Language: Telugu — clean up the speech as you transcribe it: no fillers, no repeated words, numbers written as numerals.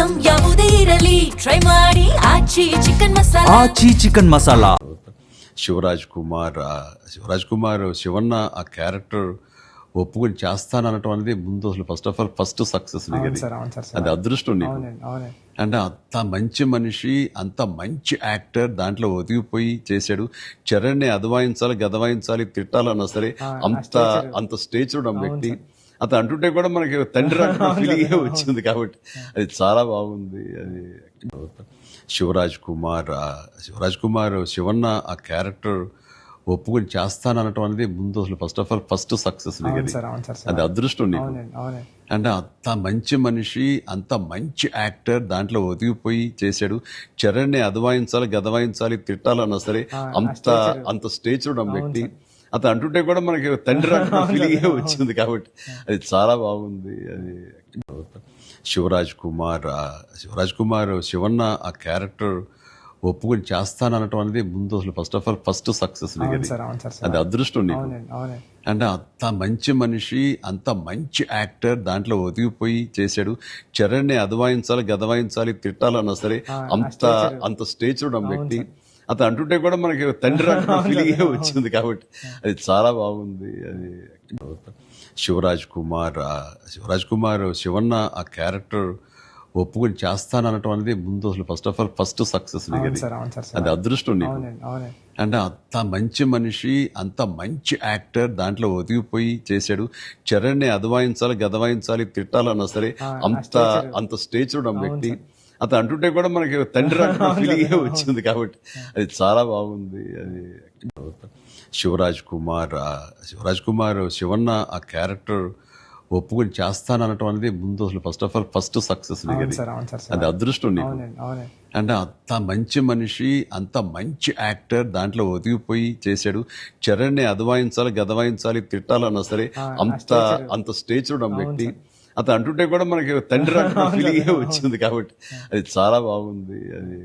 ಐಟಂ ಯಾವುದೇ ಇರಲಿ ಟ್ರೈ ಮಾಡಿ ಆಚಿ ಚಿಕನ್ ಮಸಾಲಾ. శివరాజ్ కుమార్ శివన్న ఆ క్యారెక్టర్ ఒప్పుకొని చేస్తాననటం అనేది ముందు అసలు ఫస్ట్ సక్సెస్ అది అదృష్టం నీకు. అంటే అంత మంచి మనిషి, అంత మంచి యాక్టర్, దాంట్లో ఒదిగిపోయి చేశాడు. చరణ్ని అదవాయించాలి, గదవాయించాలి, తిట్టాలన్నా సరే అంత స్టేజ్ ఉన్న వ్యక్తి. అతను అంటుంటే కూడా మనకి తండ్రి ఫీలింగ్ వచ్చింది కాబట్టి అది చాలా బాగుంది. అది శివరాజ్ కుమార్ శివన్న ఆ క్యారెక్టర్ ఒప్పుకొని చేస్తాననటం అనేది ముందు అసలు ఫస్ట్ సక్సెస్ అది అదృష్టం నీకు. అంటే అంత మంచి మనిషి, అంత మంచి యాక్టర్, దాంట్లో ఒదిగిపోయి చేశాడు. చరణ్ని అదవాయించాలి, గదవాయించాలి, తిట్టాలన్నా సరే అంత స్టేజ్ ఉన్న వ్యక్తి. అతను అంటుంటే కూడా మనకి తండ్రి ఫీలింగ్ వచ్చింది కాబట్టి అది చాలా బాగుంది. అది శివరాజ్ కుమార్ శివన్న ఆ క్యారెక్టర్ ఒప్పుకొని చేస్తాననటం అనేది ముందు అసలు ఫస్ట్ సక్సెస్ అది అదృష్టం నీకు. అంటే అంత మంచి మనిషి, అంత మంచి యాక్టర్, దాంట్లో ఒదిగిపోయి చేశాడు. చరణ్ని అదవాయించాలి, గదవాయించాలి, తిట్టాలన్నా సరే అంత స్టేజ్ ఉన్న వ్యక్తి. అతను అంటుంటే కూడా మనకి తండ్రి ఫీలింగ్ వచ్చింది కాబట్టి అది చాలా బాగుంది. అది శివరాజ్ కుమార్ శివన్న ఆ క్యారెక్టర్ ఒప్పుకొని చేస్తాననటం అనేది ముందు అసలు ఫస్ట్ సక్సెస్ అది అదృష్టం నీకు. అంటే అంత మంచి మనిషి, అంత మంచి యాక్టర్, దాంట్లో ఒదిగిపోయి చేశాడు. చరణ్ని అదవాయించాలి, గదవాయించాలి, తిట్టాలన్నా సరే అంత స్టేజ్ ఉన్న వ్యక్తి. అతను అంటుంటే కూడా మనకి తండ్రి ఫీలింగ్ వచ్చింది కాబట్టి అది చాలా బాగుంది. అది శివరాజ్ కుమార్ శివన్న ఆ క్యారెక్టర్ ఒప్పుకొని చేస్తాననటం అనేది ముందు అసలు ఫస్ట్ సక్సెస్ అది అదృష్టం నీకు. అంటే అంత మంచి మనిషి, అంత మంచి యాక్టర్, దాంట్లో ఒదిగిపోయి చేశాడు. చరణ్ని అదవాయించాలి, గదవాయించాలి, తిట్టాలన్నా సరే అంత స్టేజ్ ఉన్న వ్యక్తి. అతను అంటుంటే కూడా మనకి తండ్రి ఫీలింగ్ వచ్చింది కాబట్టి అది చాలా బాగుంది. అది